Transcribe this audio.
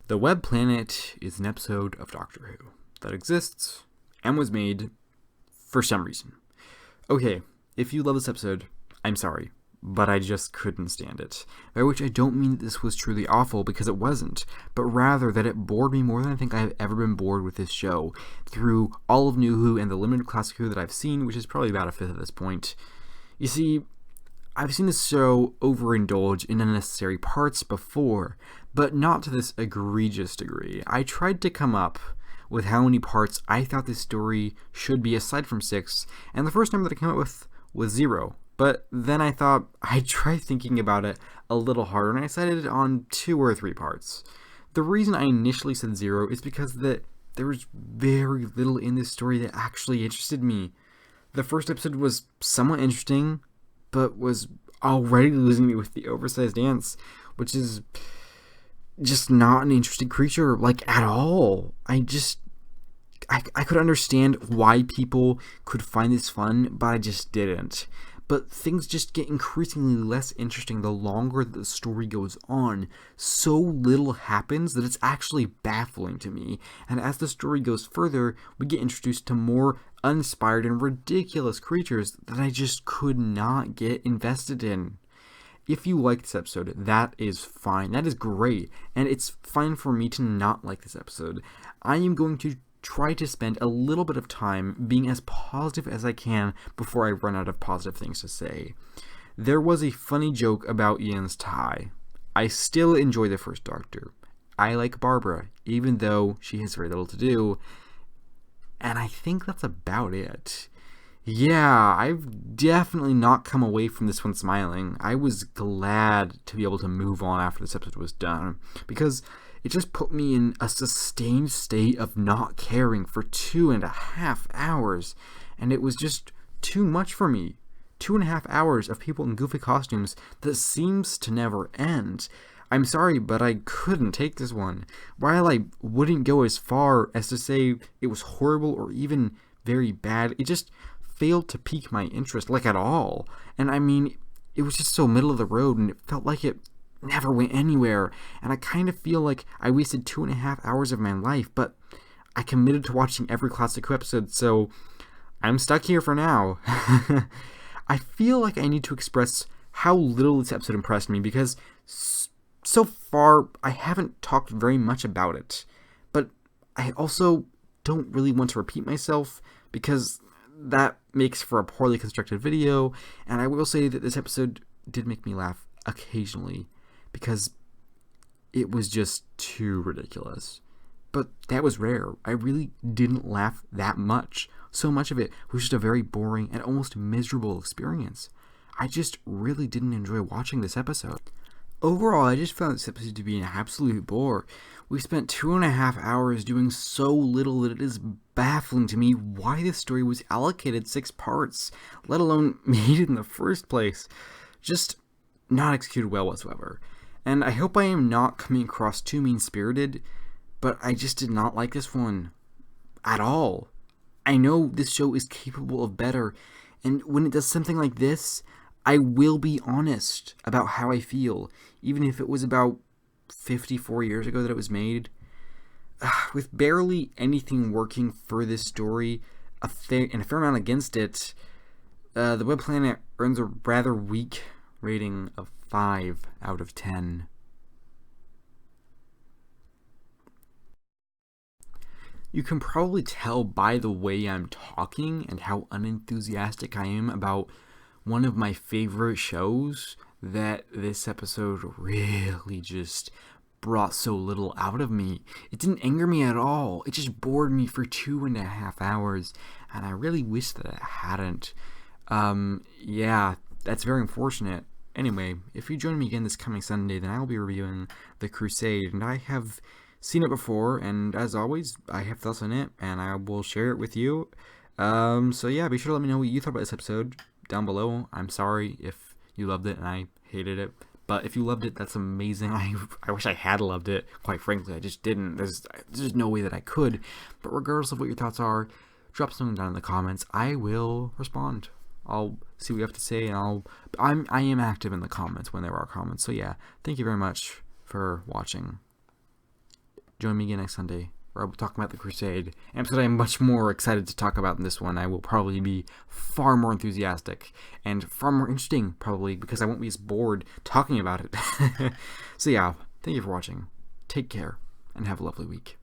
The Web Planet is an episode of Doctor Who that exists and was made for some reason. Okay, if you love this episode, I'm sorry, but I just couldn't stand it. By which I don't mean that this was truly awful, because it wasn't, but rather that it bored me more than I think I have ever been bored with this show through all of New Who and the limited classic Who that I've seen, which is probably about a fifth at this point. You see, I've seen this show overindulge in unnecessary parts before, but not to this egregious degree. I tried to come up with how many parts I thought this story should be aside from 6, and the first number that I came up with was 0. But then I thought I'd try thinking about it a little harder, and I decided on 2 or 3 parts. The reason I initially said 0 is because there was very little in this story that actually interested me. The first episode was somewhat interesting, but was already losing me with the oversized dance, which is just not an interesting creature, like, at all. I could understand why people could find this fun, but I just didn't. But things just get increasingly less interesting the longer the story goes on. So little happens that it's actually baffling to me. And as the story goes further, we get introduced to more uninspired and ridiculous creatures that I just could not get invested in. If you like this episode, that is fine. That is great. And it's fine for me to not like this episode. I am going to try to spend a little bit of time being as positive as I can before I run out of positive things to say. There was a funny joke about Ian's tie. I still enjoy the first Doctor. I like Barbara, even though she has very little to do. And I think that's about it. Yeah, I've definitely not come away from this one smiling. I was glad to be able to move on after this episode was done, because it just put me in a sustained state of not caring for 2.5 hours, and it was just too much for me. 2.5 hours of people in goofy costumes that seems to never end. I'm sorry, but I couldn't take this one. While I wouldn't go as far as to say it was horrible or even very bad, it just failed to pique my interest, like, at all. And I mean, it was just so middle of the road, and it felt like it never went anywhere, and I kind of feel like I wasted 2.5 hours of my life, but I committed to watching every classic Who episode, so I'm stuck here for now. I feel like I need to express how little this episode impressed me, because so far I haven't talked very much about it, but I also don't really want to repeat myself, because that makes for a poorly constructed video, and I will say that this episode did make me laugh occasionally, because it was just too ridiculous. But that was rare. I really didn't laugh that much. So much of it was just a very boring and almost miserable experience. I just really didn't enjoy watching this episode. Overall, I just found this episode to be an absolute bore. We spent 2.5 hours doing so little that it is baffling to me why this story was allocated 6 parts, let alone made in the first place. Just not executed well whatsoever. And I hope I am not coming across too mean-spirited, but I just did not like this one at all. I know this show is capable of better, and when it does something like this, I will be honest about how I feel, even if it was about 54 years ago that it was made. With barely anything working for this story and a fair amount against it, The Web Planet earns a rather weak rating of 5 out of 10. You can probably tell by the way I'm talking and how unenthusiastic I am about one of my favorite shows that this episode really just brought so little out of me. It didn't anger me at all. It just bored me for 2.5 hours, and I really wish that it hadn't. Yeah, that's very unfortunate. Anyway, if you join me again this coming Sunday, then I will be reviewing The Crusade, and I have seen it before, and as always, I have thoughts on it, and I will share it with you. So yeah, be sure to let me know what you thought about this episode down below. I'm sorry if you loved it and I hated it, but if you loved it, that's amazing. I wish I had loved it, quite frankly. I just didn't. There's no way that I could. But regardless of what your thoughts are, drop something down in the comments. I will respond. I'll see what you have to say, and I am active in the comments when there are comments. So yeah, thank you very much for watching. join me again next Sunday, where I'll be talking about the Crusade, an episode I'm much more excited to talk about than this one. I will probably be far more enthusiastic and far more interesting, probably, because I won't be as bored talking about it. So yeah, thank you for watching. Take care, and have a lovely week.